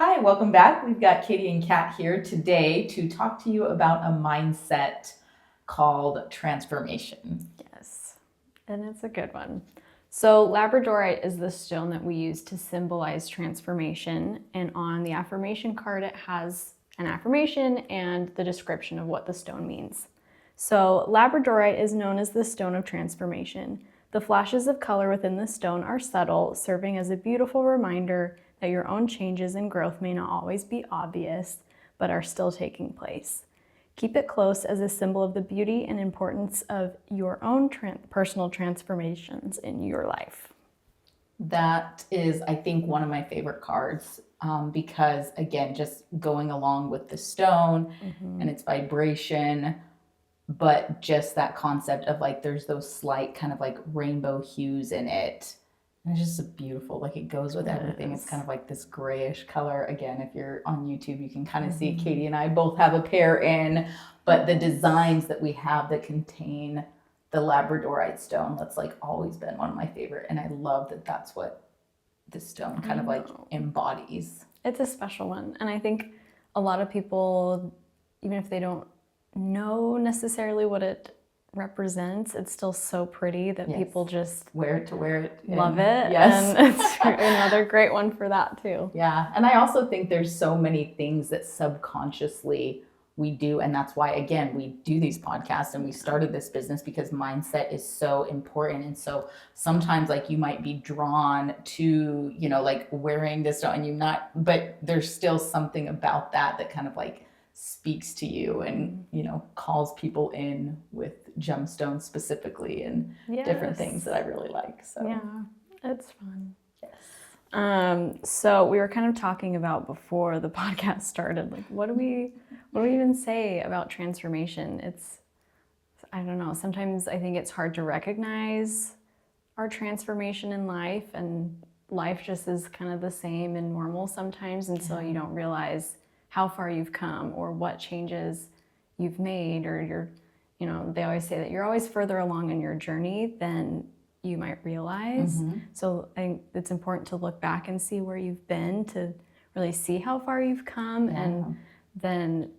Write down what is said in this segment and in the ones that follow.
Hi, welcome back. We've got Katie and Kat here today to talk to you about a mindset called transformation. Yes, and it's a good one. So Labradorite is the stone that we use to symbolize transformation. And on the affirmation card, it has an affirmation and the description of what the stone means. So Labradorite is known as the stone of transformation. The flashes of color within the stone are subtle, serving as a beautiful reminder that your own changes and growth may not always be obvious, but are still taking place. Keep it close as a symbol of the beauty and importance of your own personal transformations in your life. That is, I think, one of my favorite cards because, again, just going along with the stone and its vibration, but just that concept of like there's those slight kind of like rainbow hues in it. And it's just beautiful, like it goes with everything. It's kind of like this grayish color. Again, if you're on YouTube, you can kind of see Katie and I both have a pair in, but the designs that we have that contain the Labradorite stone, that's like always been one of my favorite. And I love that that's what this stone kind of like embodies. It's a special one. And I think a lot of people, even if they don't know necessarily what it represents, it's still so pretty that people just wear it. Love it. Yes. And it's another great one for that too. Yeah. And I also think there's so many things that subconsciously we do. And that's why, again, we do these podcasts and we started this business because mindset is so important. And so sometimes like you might be drawn to, like wearing this on you, but there's still something about that kind of like speaks to you and, calls people in with Gemstone specifically and different things that I really like. So yeah, it's fun. Yes. So we were kind of talking about before the podcast started, like what do we even say about transformation? I don't know. Sometimes I think it's hard to recognize our transformation in life, and life just is kind of the same and normal sometimes. And so you don't realize how far you've come or what changes you've made, or they always say that you're always further along in your journey than you might realize. So I think it's important to look back and see where you've been to really see how far you've come. And then,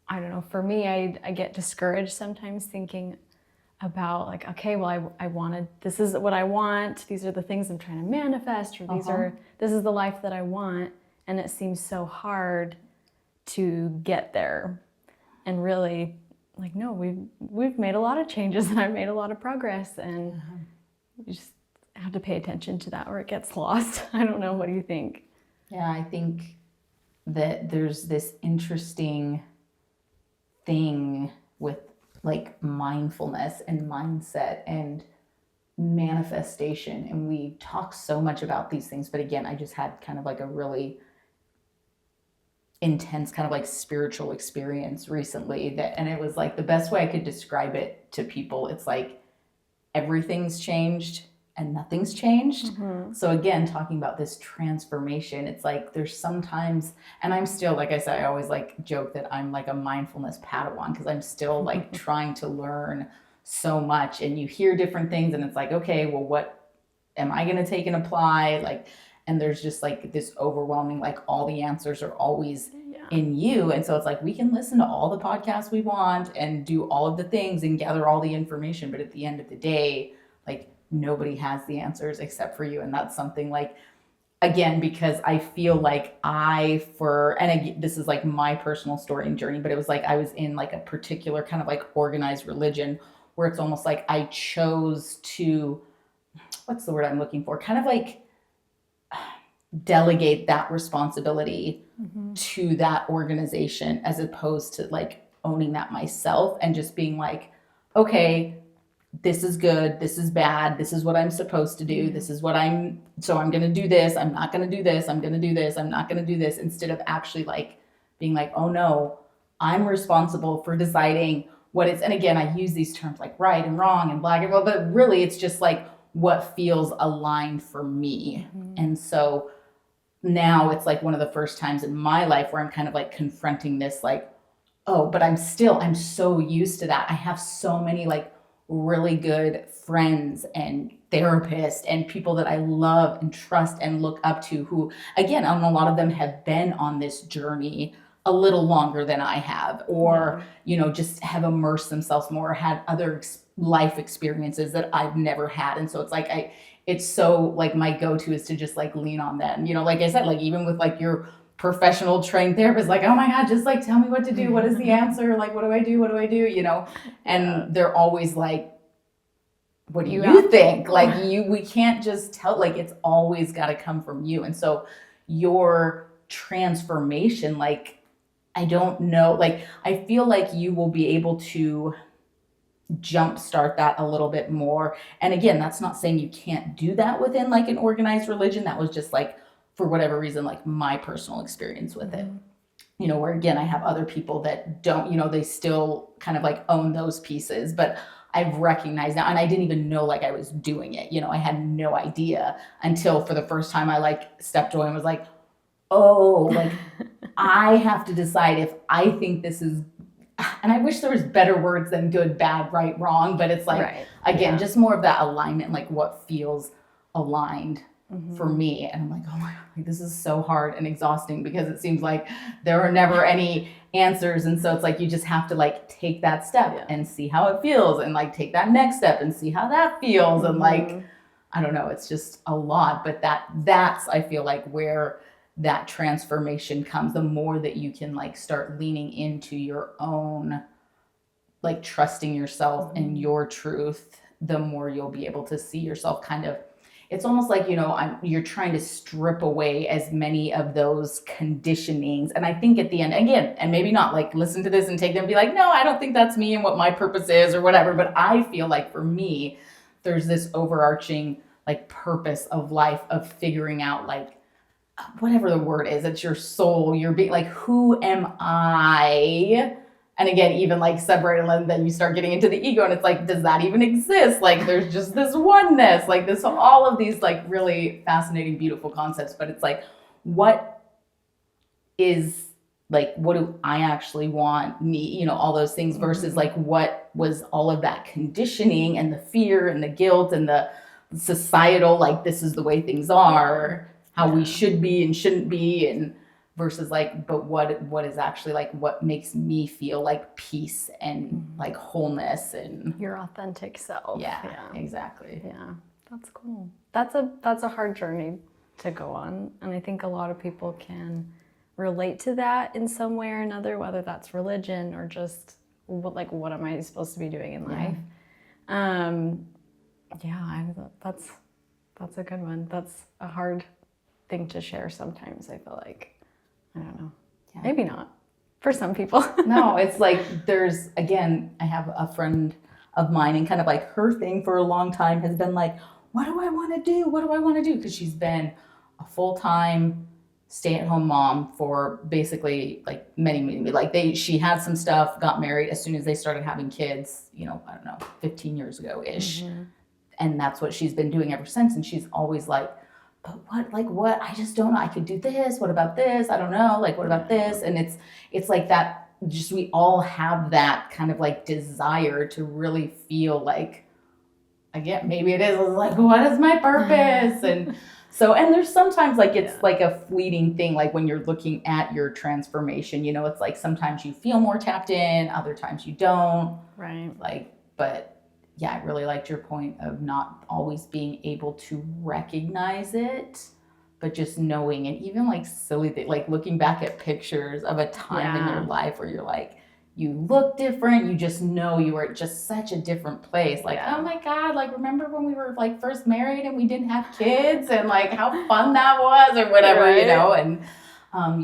I don't know, for me, I get discouraged sometimes thinking about like, okay, well, I wanted, this is what I want. These are the things I'm trying to manifest, or this is the life that I want. And it seems so hard to get there. And really, like, no, we've made a lot of changes and I've made a lot of progress, and you just have to pay attention to that or it gets lost. I don't know. What do you think? Yeah, I think that there's this interesting thing with like mindfulness and mindset and manifestation. And we talk so much about these things, but again, I just had kind of like a really intense kind of like spiritual experience recently and it was like the best way I could describe it to people. It's like everything's changed and nothing's changed. So again, talking about this transformation, it's like there's sometimes, and I'm still, like I said, I always like joke that I'm like a mindfulness Padawan because I'm still like trying to learn so much, and you hear different things and it's like, okay, well, what am I going to take and apply? Like, and there's just like this overwhelming, like all the answers are always in you. And so it's like, we can listen to all the podcasts we want and do all of the things and gather all the information. But at the end of the day, like nobody has the answers except for you. And that's something like, again, because I feel like this is like my personal story and journey, but it was like, I was in like a particular kind of like organized religion where it's almost like I chose to, what's the word I'm looking for? Kind of like, delegate that responsibility to that organization as opposed to like owning that myself and just being like, okay, this is good, this is bad, this is what I'm supposed to do, this is what I'm going to do this, I'm not going to do this, I'm going to do this, I'm not going to do this, instead of actually like being like, oh no, I'm responsible for deciding what it's, and again, I use these terms like right and wrong and black and white, but really it's just like what feels aligned for me. And so now it's like one of the first times in my life where I'm kind of like confronting this, like, oh, but I'm so used to that. I have so many like really good friends and therapists and people that I love and trust and look up to, who, again, a lot of them have been on this journey a little longer than I have, or, just have immersed themselves more, had other life experiences that I've never had. And so it's like, it's so like my go-to is to just like lean on them, like I said, like even with like your professional trained therapist, like, oh my God, just like tell me what to do. What is the answer? Like, what do I do? What do I do? And they're always like, what do you think? Like we can't just tell, like, it's always got to come from you. And so your transformation, like, I don't know, like, I feel like you will be able to jumpstart that a little bit more. And again, that's not saying you can't do that within like an organized religion. That was just like, for whatever reason, like my personal experience with it. Where again, I have other people that don't, they still kind of like own those pieces, but I've recognized now, and I didn't even know like I was doing it. I had no idea until for the first time I like stepped away and was like, oh, like I have to decide if I think this is, and I wish there was better words than good, bad, right, wrong, but it's like, again, just more of that alignment, like what feels aligned for me. And I'm like, oh my God, like, this is so hard and exhausting because it seems like there are never any answers. And so it's like, you just have to like take that step and see how it feels, and like take that next step and see how that feels. And like, I don't know, it's just a lot, but that's, I feel like, where that transformation comes, the more that you can like start leaning into your own, like trusting yourself and your truth, the more you'll be able to see yourself kind of, it's almost like, you're trying to strip away as many of those conditionings. And I think at the end, again, and maybe not like listen to this and take them and be like, no, I don't think that's me and what my purpose is or whatever. But I feel like for me, there's this overarching like purpose of life of figuring out like, whatever the word is, it's your soul, you're being like, who am I? And again, even like separating, and then you start getting into the ego, and it's like, does that even exist? Like, there's just this oneness, like this, all of these like really fascinating, beautiful concepts. But it's like, what is like, what do I actually want, me, all those things versus like, what was all of that conditioning and the fear and the guilt and the societal, like, this is the way things are, how we should be and shouldn't be, and versus like, but what is actually like what makes me feel like peace and like wholeness and your authentic self. Yeah, exactly. Yeah, that's cool. That's a hard journey to go on, and I think a lot of people can relate to that in some way or another, whether that's religion or just what am I supposed to be doing in life. That's a good one. That's a hard thing to share sometimes, I feel like. I don't know. Yeah. Maybe not for some people. No, it's like there's, again, I have a friend of mine, and kind of like her thing for a long time has been like, what do I want to do? What do I want to do? Because she's been a full-time stay-at-home mom for basically like many, like she had some stuff, got married as soon as they started having kids, I don't know, 15 years ago-ish. And that's what she's been doing ever since. And she's always like, but what? I just don't know. I could do this. What about this? I don't know. Like, what about this? And it's like that, just, we all have that kind of like desire to really feel like, again, maybe it is like, what is my purpose? And so, and there's sometimes like, it's like a fleeting thing. Like when you're looking at your transformation, it's like sometimes you feel more tapped in, other times you don't. Right. Like, but yeah, I really liked your point of not always being able to recognize it, but just knowing. And even like silly things, like looking back at pictures of a time in your life where you're like, you look different, you just know you were at just such a different place. Like, oh my God, like remember when we were like first married and we didn't have kids, and like how fun that was, or whatever, and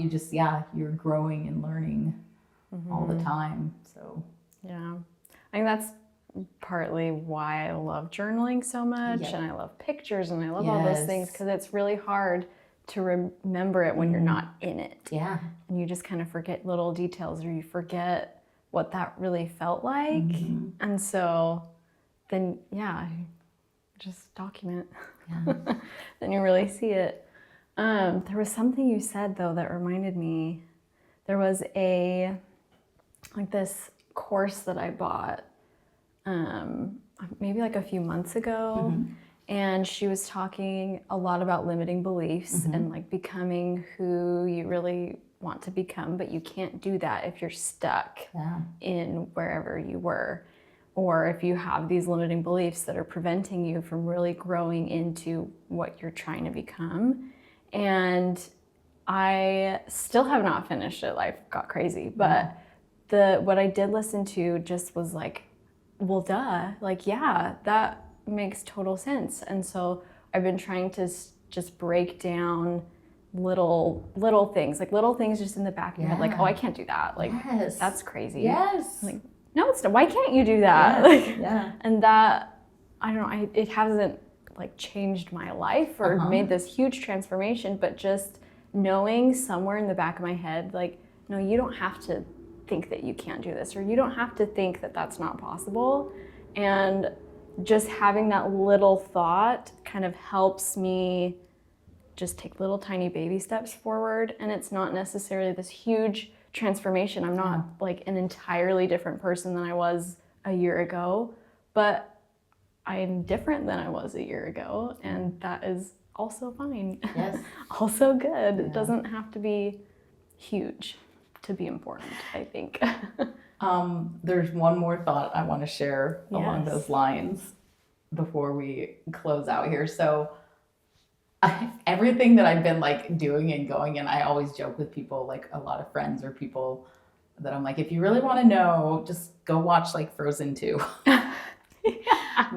you just, you're growing and learning all the time. So yeah, I think that's partly why I love journaling so much, and I love pictures, and I love all those things, because it's really hard to remember it when you're not in it. Yeah. And you just kind of forget little details, or you forget what that really felt like. And so then, just document. Then you really see it. There was something you said though that reminded me. There was this course that I bought. maybe like a few months ago. And she was talking a lot about limiting beliefs and like becoming who you really want to become, but you can't do that if you're stuck in wherever you were, or if you have these limiting beliefs that are preventing you from really growing into what you're trying to become. And I still have not finished it. Life got crazy, but what I did listen to just was like, well, duh, like, yeah, that makes total sense. And so I've been trying to just break down little things, like little things just in the back of your head, like, oh, I can't do that. Like, that's crazy. Yes. Like, no, why can't you do that? Like, and that, I don't know, it hasn't like changed my life or made this huge transformation, but just knowing somewhere in the back of my head, like, no, you don't have to think that you can't do this, or you don't have to think that that's not possible. And just having that little thought kind of helps me just take little tiny baby steps forward. And it's not necessarily this huge transformation. I'm not like an entirely different person than I was a year ago, but I'm different than I was a year ago. And that is also fine. Yes. Also good. It doesn't have to be huge to be important, I think. There's one more thought I want to share along those lines before we close out here. So everything that I've been like doing and going, and I always joke with people, like a lot of friends or people that I'm like, if you really want to know, just go watch like Frozen 2.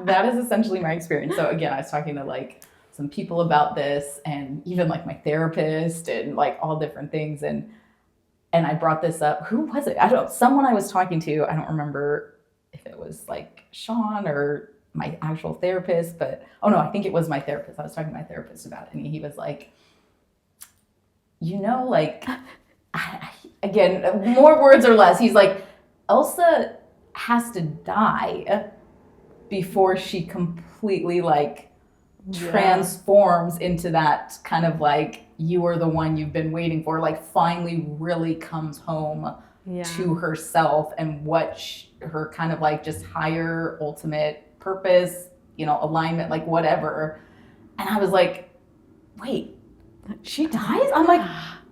That is essentially my experience. So again, I was talking to like some people about this, and even like my therapist and like all different things. And I brought this up. Who was it? I don't know. Someone I was talking to. I don't remember if it was like Sean or my actual therapist, but I think it was my therapist. I was talking to my therapist about it, and he was like, like, again, more words or less. He's like, Elsa has to die before she completely like transforms into that kind of like, you are the one you've been waiting for, like finally really comes home to herself and what her kind of like just higher ultimate purpose, alignment, like whatever. And I was like, wait, she dies? I'm like,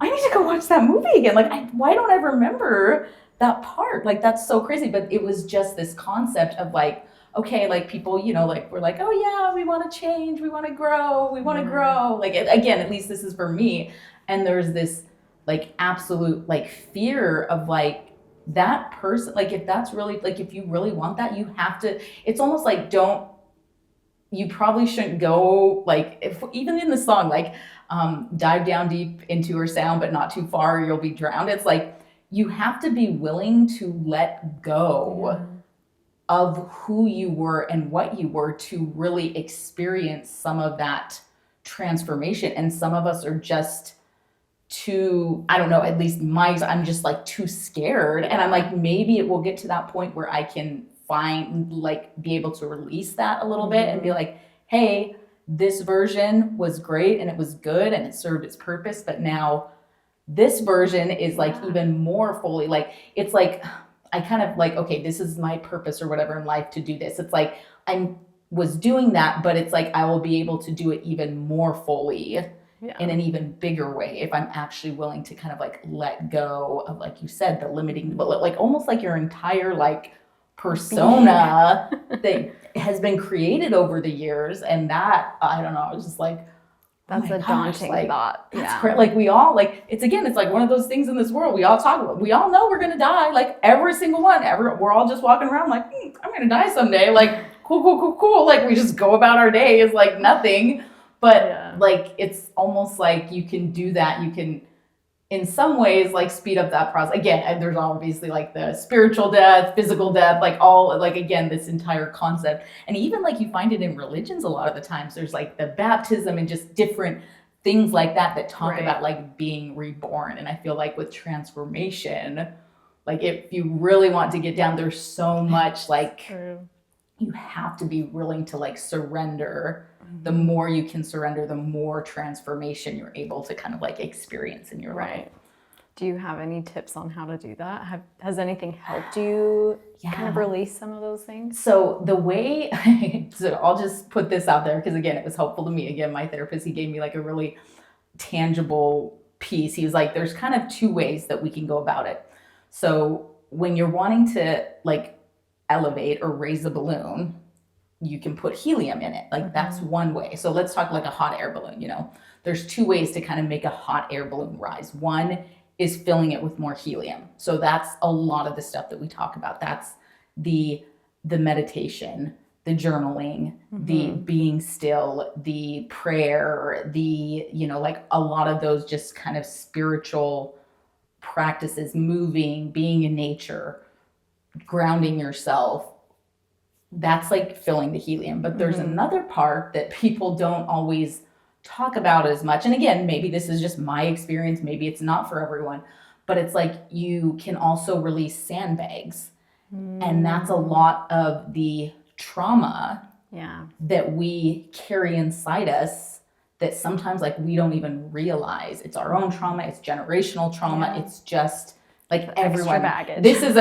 I need to go watch that movie again. Like, why don't I remember that part? Like, that's so crazy. But it was just this concept of like, okay, like people, like we're like, oh yeah, we want to change, we want to grow, we want to grow. Like, again, at least this is for me. And there's this like absolute like fear of like that person, like if that's really, like if you really want that, you have to, it's almost like you probably shouldn't go like, if even in the song, like dive down deep into her sound, but not too far, you'll be drowned. It's like, you have to be willing to let go of who you were and what you were to really experience some of that transformation. And some of us are just too, I don't know, at least I'm just like too scared. And I'm like, maybe it will get to that point where I can be able to release that a little bit and be like, hey, this version was great and it was good and it served its purpose, but now this version is like even more fully, like, it's like, I kind of like, okay, this is my purpose or whatever in life to do this. It's like, I was doing that, but it's like, I will be able to do it even more fully in an even bigger way if I'm actually willing to kind of like let go of, like you said, the limiting, but like almost like your entire like persona that has been created over the years. And that, I don't know, I was just like, that's a daunting thought. That's like we all like, it's like one of those things in this world we all talk about. We all know we're gonna die, like every single one. We're all just walking around like, I'm gonna die someday. Like cool. Like we just go about our day as like nothing. But like it's almost like you can do that. You can, in some ways, like speed up that process. Again, and there's obviously like the spiritual death, physical death, like all, like again, this entire concept. And even like you find it in religions a lot of the times. There's like the baptism and just different things like that talk about like being reborn. And I feel like with transformation, like if you really want to get down, there's so much like you have to be willing to like surrender. The more you can surrender, the more transformation you're able to kind of like experience in your life. Do you have any tips on how to do that? Has anything helped you kind of release some of those things? So the way, so I'll just put this out there because again, it was helpful to me. Again, my therapist, he gave me like a really tangible piece. He was like, there's kind of two ways that we can go about it. So when you're wanting to like elevate or raise a balloon, you can put helium in it. Like that's one way. So let's talk like a hot air balloon, there's two ways to kind of make a hot air balloon rise. One is filling it with more helium. So that's a lot of the stuff that we talk about. That's the meditation, the journaling, the being still, the prayer, the, like a lot of those just kind of spiritual practices, moving, being in nature, grounding yourself. That's like filling the helium. But there's another part that people don't always talk about as much. And again, maybe this is just my experience. Maybe it's not for everyone, but it's like you can also release sandbags. And that's a lot of the trauma that we carry inside us that sometimes like we don't even realize. It's our own trauma. It's generational trauma. It's just like everyone. Baggage. This is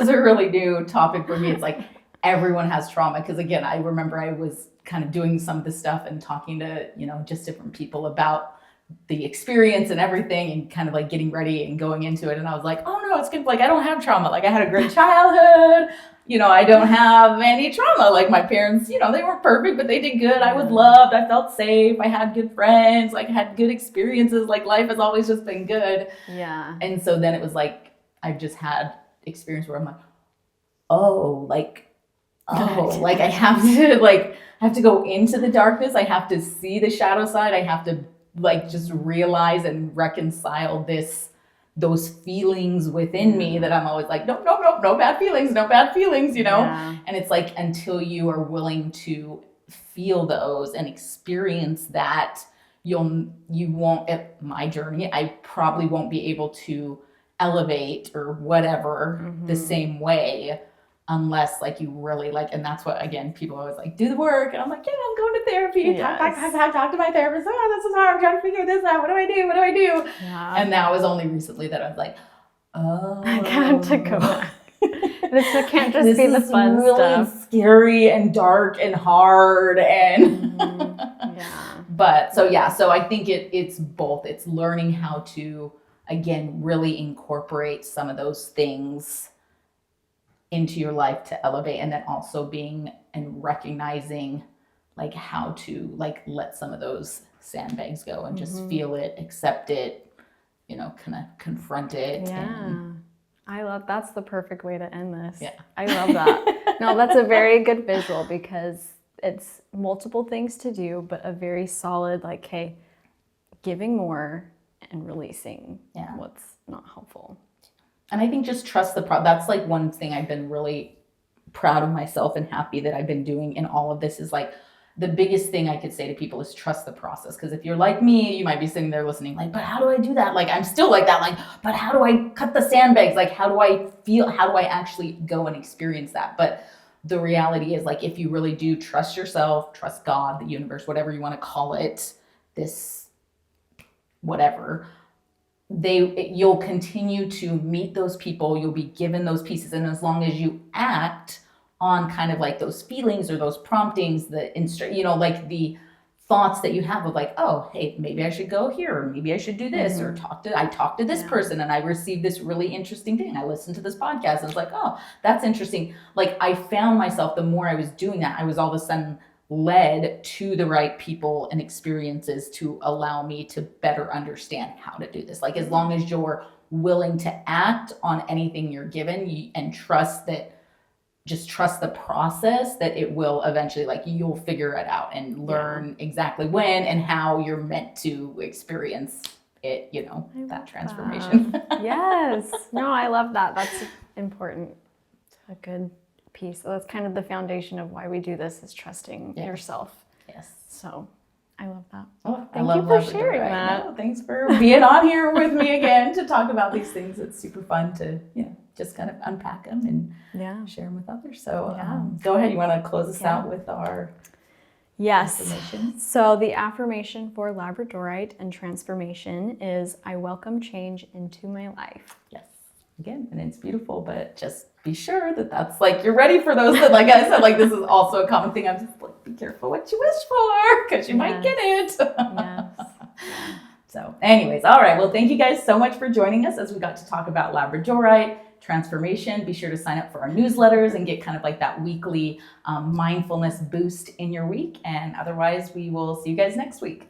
a really new topic for me. It's like everyone has trauma. Because again, I remember I was kind of doing some of this stuff and talking to, just different people about the experience and everything and kind of like getting ready and going into it. And I was like, oh no, it's good. Like, I don't have trauma. Like I had a great childhood. I don't have any trauma. Like my parents, they weren't perfect, but they did good. I was loved. I felt safe. I had good friends. Like I had good experiences. Like life has always just been good. Yeah. And so then it was like, I've just had experience where I'm like, like I have to go into the darkness. I have to see the shadow side. I have to like just realize and reconcile those feelings within me that I'm always like, no bad feelings, And it's like, until you are willing to feel those and experience that, you won't, at my journey, I probably won't be able to elevate or whatever the same way unless like you really like, and that's what, again, people always like, do the work. And I'm like, yeah, I'm going to therapy. Yes. I've talked to my therapist. Oh, this is hard. I'm trying to figure this out. What do I do? Yeah. And that was only recently that I was like, I got to go back. This can't just be the fun really stuff. Scary and dark and hard and But so I think it's both. It's learning how to again really incorporate some of those things into your life to elevate, and then also being and recognizing like how to like let some of those sandbags go and just feel it, accept it, kind of confront it. I love, that's the perfect way to end this. Yeah. I love that. No, that's a very good visual because it's multiple things to do, but a very solid, like, hey, giving more and releasing what's not helpful. And I think just trust that's like one thing I've been really proud of myself and happy that I've been doing in all of this is like the biggest thing I could say to people is trust the process. Because if you're like me, you might be sitting there listening like, but how do I do that? Like, I'm still like that. Like, but how do I cut the sandbags? Like, how do I feel? How do I actually go and experience that? But the reality is like, if you really do trust yourself, trust God, the universe, whatever you want to call it, this, whatever, you'll continue to meet those people, you'll be given those pieces, and as long as you act on kind of like those feelings or those promptings, like the thoughts that you have of like, oh, hey, maybe I should go here, or maybe I should do this, or I talked to this person and I received this really interesting thing. I listened to this podcast and it's like, oh, that's interesting. Like I found myself, the more I was doing that, I was all of a sudden led to the right people and experiences to allow me to better understand how to do this. Like as long as you're willing to act on anything you're given and trust the process, that it will eventually, like you'll figure it out and learn exactly when and how you're meant to experience it, that transformation. Yes. No, I love that. That's important. A good piece. So that's kind of the foundation of why we do this, is trusting yourself. Yes. So I love that. Oh, Thank you for sharing that. No, thanks for being on here with me again to talk about these things. It's super fun to just kind of unpack them and share them with others. So go ahead. You want to close us out with our... Yes. affirmation? So the affirmation for Labradorite and transformation is, I welcome change into my life. Yes. Again, and it's beautiful, but just be sure that that's like, you're ready for those. That, like I said, like this is also a common thing. I'm just like, be careful what you wish for, because you might get it. Yes. So anyways, all right. Well, thank you guys so much for joining us as we got to talk about Labradorite transformation. Be sure to sign up for our newsletters and get kind of like that weekly mindfulness boost in your week. And otherwise, we will see you guys next week.